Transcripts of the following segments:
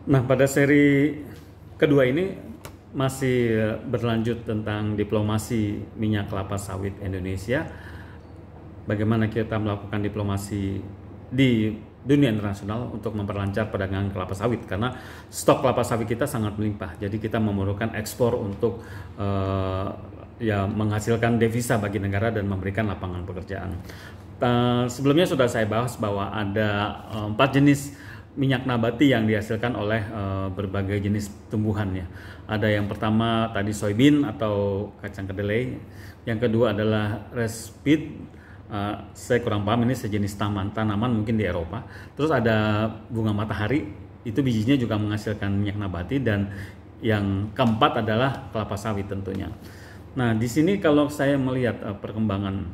Nah, pada seri kedua ini masih berlanjut tentang diplomasi minyak kelapa sawit Indonesia. Bagaimana kita melakukan diplomasi di dunia internasional untuk memperlancar perdagangan kelapa sawit, karena stok kelapa sawit kita sangat melimpah. Jadi kita memerlukan ekspor untuk ya menghasilkan devisa bagi negara dan memberikan lapangan pekerjaan. Sebelumnya sudah saya bahas bahwa ada 4 jenis minyak nabati yang dihasilkan oleh berbagai jenis tumbuhan ya. Ada yang pertama tadi soybean atau kacang kedelai. Yang kedua adalah rapeseed. Saya kurang paham, ini sejenis tanaman mungkin di Eropa. Terus ada bunga matahari, itu bijinya juga menghasilkan minyak nabati. Dan yang keempat adalah kelapa sawit tentunya. Nah, di sini kalau saya melihat perkembangan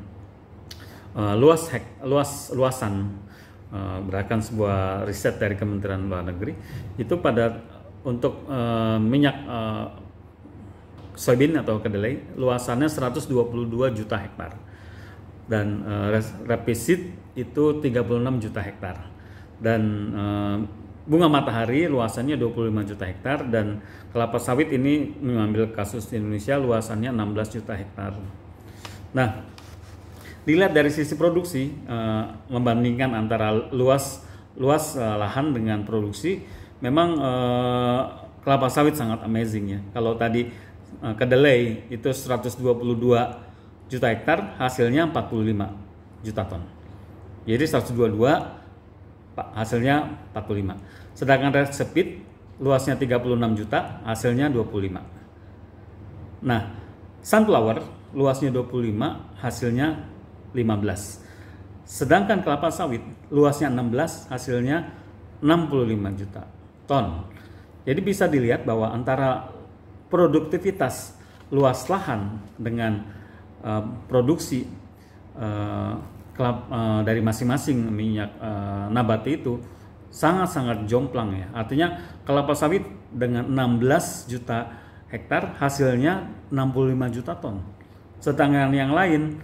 luasan berdasarkan sebuah riset dari Kementerian Luar Negeri, itu pada untuk minyak soybean atau kedelai luasannya 122 juta hektar, dan rapeseed itu 36 juta hektar, dan bunga matahari luasannya 25 juta hektar, dan kelapa sawit ini mengambil kasus di Indonesia luasannya 16 juta hektar. Nah, dilihat dari sisi produksi, membandingkan antara luas lahan dengan produksi, memang kelapa sawit sangat amazing ya. Kalau tadi kedelai itu 122 juta hektar, hasilnya 45 juta ton. Jadi 122 hasilnya 45. Sedangkan rapeseed luasnya 36 juta, hasilnya 25. Nah, sunflower luasnya 25, hasilnya 15. Sedangkan kelapa sawit luasnya 16, hasilnya 65 juta ton. Jadi bisa dilihat bahwa antara produktivitas luas lahan dengan produksi dari masing-masing minyak nabati itu sangat-sangat jomplang ya. Artinya kelapa sawit dengan 16 juta hektar hasilnya 65 juta ton. Sedangkan yang lain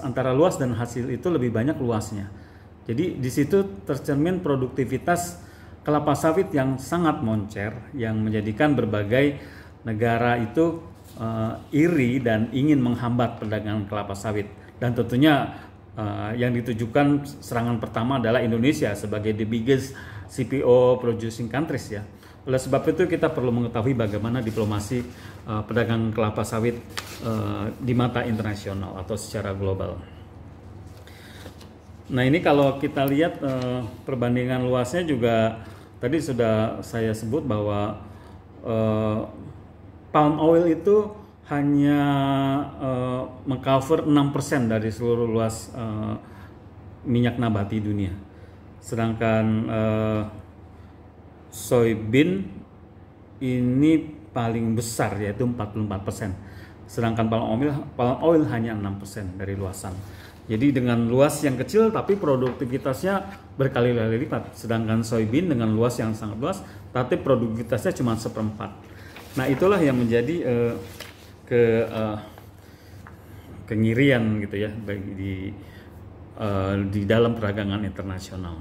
antara luas dan hasil itu lebih banyak luasnya. Jadi di situ tercermin produktivitas kelapa sawit yang sangat moncer, yang menjadikan berbagai negara itu iri dan ingin menghambat perdagangan kelapa sawit. Dan tentunya yang ditujukan serangan pertama adalah Indonesia sebagai the biggest CPO producing countries ya. Oleh sebab itu kita perlu mengetahui bagaimana diplomasi perdagangan kelapa sawit di mata internasional atau secara global. Nah, ini kalau kita lihat perbandingan luasnya juga tadi sudah saya sebut bahwa palm oil itu hanya mengcover 6% dari seluruh luas minyak nabati dunia. Sedangkan soybean ini paling besar, yaitu 44%. Sedangkan palm oil hanya 6% dari luasan. Jadi dengan luas yang kecil tapi produktivitasnya berkali-kali lipat. Sedangkan soybean dengan luas yang sangat luas tapi produktivitasnya cuma 1/4. Nah, itulah yang menjadi kengirian gitu ya di dalam perdagangan internasional.